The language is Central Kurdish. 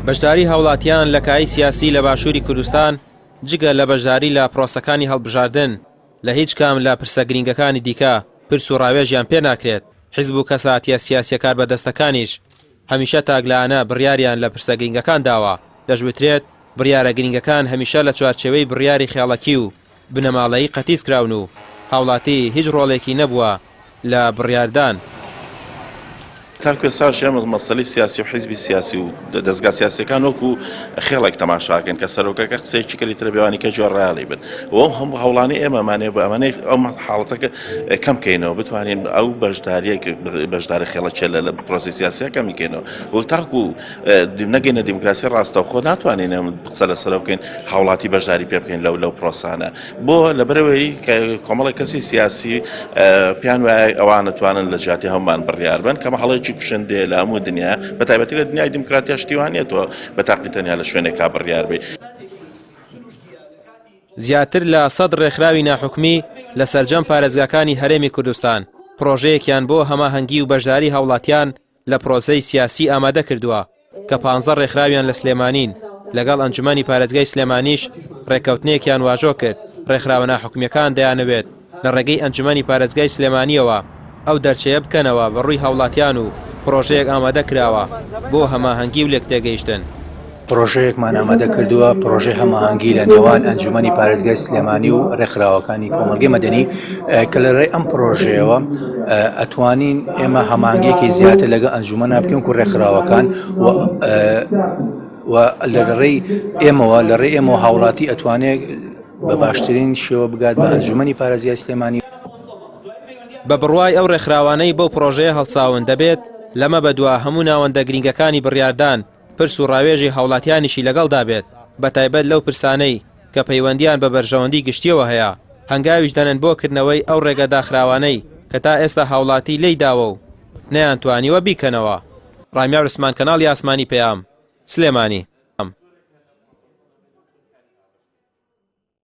بەشداری هاوڵاتیان لە کای سیاسی لە باشووری کوردستان جگە لە بەشداری لە پرۆسەکانی هەڵبژاردن لە هیچ کام لە پرسە گرنگەکانی دیکە پرس و ڕاوێژیان پێ ناکرێت. حیزب و کەساتیە سیاسیەکار بەدەستەکانیش هەمیشە تاگلانە بڕیاریان لە پرسە گرنگەکان داوە. دەژوترێت بڕیارە گرنگەکان هەمیشە لە چوارچێوەی بڕیاری خێڵەکی و بنەماڵەیی قەتیس کراون و هاوڵاتی هیچ ڕۆڵێکی نەبووە لە بڕیاردان. تاکو ساش ئێمە مەسەلەی سیاسی و حیزبی سیاسی و دەستگا سیاسیەکان وەکو خێڵێک تەماشاکەن کە سەرۆکەکە قسەیەکی کەلیترە بێوانی کە جۆڕایاڵی بن و ئەو هەموو هەوڵانی ئێمەمانێ بە ئەمانەی ئەو حاڵەتەکە کەم بکەینەوە بتوانین ئەو بەشداری خێڵەکێ لە پرۆسی سیاسیە کەم بکەینەوە و تاکو نەگەینە دیموکراسی ڕاستەوخۆ ناتوانین قسە لەسەر بکەین هاوڵاتی بەشداری پێ بکەین لەو پرۆسانە بۆ لەبەرەوەی کۆمەڵی کەسی سیاسی پیان وایە ئەوان نتوانن لە جیاتی هەمومان بڕیار بن کەمە هەڵەیەکی کوشندێ لە هەموو دنیا بەتایبەتی لە دنیای دیموکراتیا شتیوانێتەوە بە تاقی تەنیا لە شوێنێکا بڕیار بێ. زیاتر لە 100 ڕێکخراوی ناحوکمی لە سەرجەم پارێزگاکانی هەرێمی کوردستان پرۆژەیەکیان بۆ هەماهەنگی و بەشداری هاوڵاتیان لە پرۆسەی سیاسی ئامادە کردووە کە 15 ڕێکخراویان لە سلێمانین لەگەڵ ئەنجومەنی پارێزگای سلێمانیش ڕێککەوتنێکیان واژۆ کرد. ڕێکخراوە ناحوکمیەکان دەیانەوێت لە ڕێگەی ئەنجومەنی پارێزگای سلێمانیەوە ئەو دەرچەیە بکەنەوە بەڕووی هاوڵاتیان و پرۆژەیەک ئامادە کراوە بۆ هەماهەنگی و لێکتێگەیشتن. پرۆژەیەکمان ئامادە کردووە پرۆژەی هەماهەنگی لە نێوان ئەنجومەنی پارێزگای سلێمانی و ڕێکخراوەکانی کۆمەلگەی مەدەنی کە لە ڕێی ئەم پرۆژەیەوە ئەتوانین ئێمە هەماهەنگیەکی زیاتر لەگەڵ ئەنجومەنە بکەین و ڕێکخراوەکان و لە ڕێی ئێمەوە لە ڕێی ئێمە هاوڵاتی ئەتوانێت بە باشترین شێوە بگات بە ئەنجومەنی پارێزگای سلێمانی. بە بڕوای ئەو ڕێکخراوانەی بەو پرۆژەیە هەڵساون دەبێت لەمە بەدووە هەموو ناوەندە گرنگەکانی بڕیاردان پرس و ڕاوێژی هاوڵاتیانیشی لەگەڵدا بێت بە تایبەت لەو پرسانەی کە پەیوەندیان بە بەرژەوەندی گشتیەوە هەیە هەنگاویش دەنن بۆ کردنەوەی ئەو ڕێگە داخراوانەی کە تا ئێستا هاوڵاتی لی داوە و نەیانتوانیوە بیکەنەوە. ڕامیار عوسمان، کەناڵی ئاسمانی پەیام، سلێمانی.